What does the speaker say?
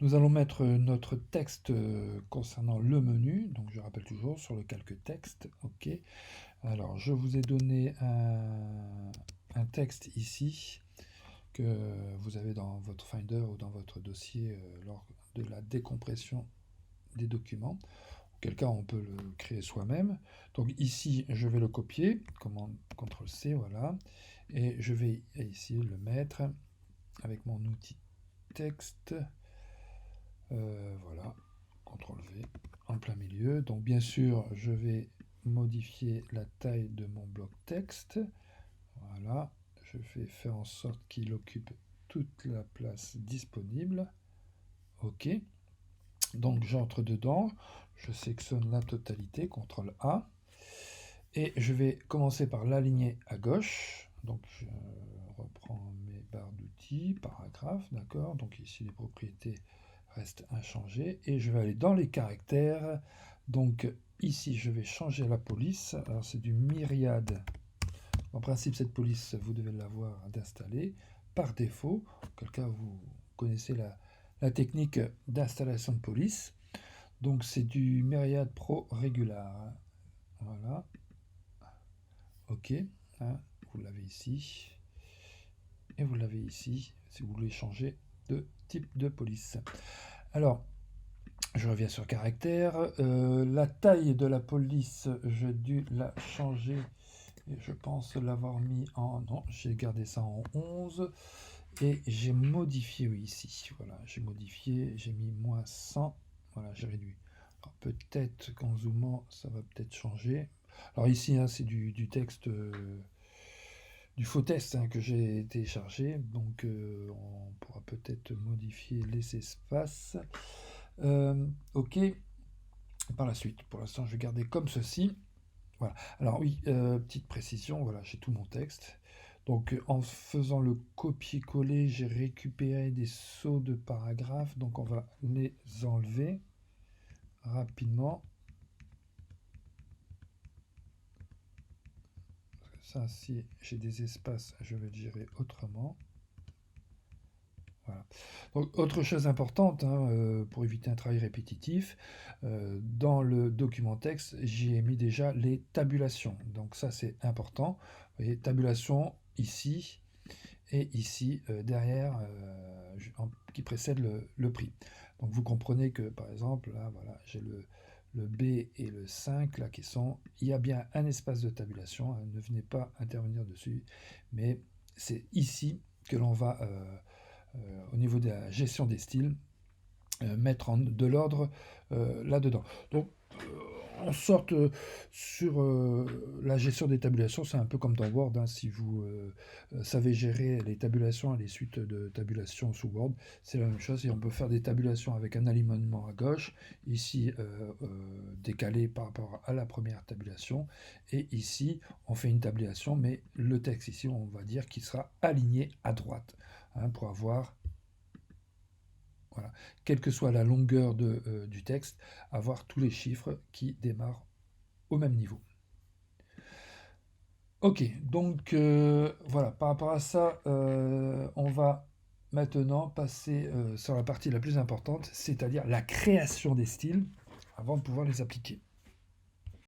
Nous allons mettre notre texte concernant le menu. Donc je rappelle toujours sur le calque texte. OK. Alors je vous ai donné un texte ici que vous avez dans votre Finder ou dans votre dossier lors de la décompression des documents. Auquel cas on peut le créer soi-même. Donc ici je vais le copier, commande CTRL-C, voilà. Et je vais ici le mettre avec mon outil texte. Voilà, CTRL-V en plein milieu. Donc bien sûr, je vais modifier la taille de mon bloc texte. Voilà, je vais faire en sorte qu'il occupe toute la place disponible. OK. Donc j'entre dedans, je sélectionne la totalité, CTRL-A. Et je vais commencer par l'aligner à gauche. Donc je reprends mes barres d'outils, paragraphe, d'accord. Donc ici les propriétés restent inchangées. Et je vais aller dans les caractères. Donc ici je vais changer la police. Alors c'est du myriade. En principe cette police vous devez l'avoir d'installer par défaut. Auquel cas vous connaissez la technique d'installation de police. Donc c'est du myriade pro regular. Voilà. OK, hein, vous l'avez ici, et vous l'avez ici, si vous voulez changer de type de police. Alors, je reviens sur caractère. La taille de la police, j'ai dû la changer, et je pense l'avoir mis en... Non, j'ai gardé ça en 11, et j'ai modifié, oui, ici, voilà, j'ai modifié, j'ai mis moins 100, voilà, j'ai réduit. Alors peut-être qu'en zoomant, ça va peut-être changer. Alors ici, hein, c'est du texte... du faux test hein, que j'ai téléchargé, donc on pourra peut-être modifier les espaces. OK, par la suite, pour l'instant je vais garder comme ceci. Voilà. Alors oui, petite précision, voilà, j'ai tout mon texte. Donc en faisant le copier-coller, j'ai récupéré des sauts de paragraphes, donc on va les enlever rapidement. Ça, si j'ai des espaces, je vais le gérer autrement. Voilà. Donc, autre chose importante, hein, pour éviter un travail répétitif, dans le document texte, j'y ai mis déjà les tabulations. Donc ça, c'est important. Vous voyez, tabulation ici et ici derrière, qui précède le prix. Donc vous comprenez que, par exemple, là, voilà, j'ai le B et le 5, là, qui sont... Il y a bien un espace de tabulation, hein, ne venez pas intervenir dessus, mais c'est ici que l'on va... au niveau de la gestion des styles, mettre de l'ordre là-dedans. Donc, en sorte, sur la gestion des tabulations, c'est un peu comme dans Word, hein, si vous savez gérer les tabulations et les suites de tabulations sous Word, c'est la même chose, et on peut faire des tabulations avec un alignement à gauche, ici décalé par rapport à la première tabulation, et ici on fait une tabulation, mais le texte ici, on va dire qu'il sera aligné à droite, hein, pour avoir... Voilà. Quelle que soit la longueur du texte, avoir tous les chiffres qui démarrent au même niveau. Ok, donc voilà, par rapport à ça, on va maintenant passer sur la partie la plus importante, c'est-à-dire la création des styles, avant de pouvoir les appliquer.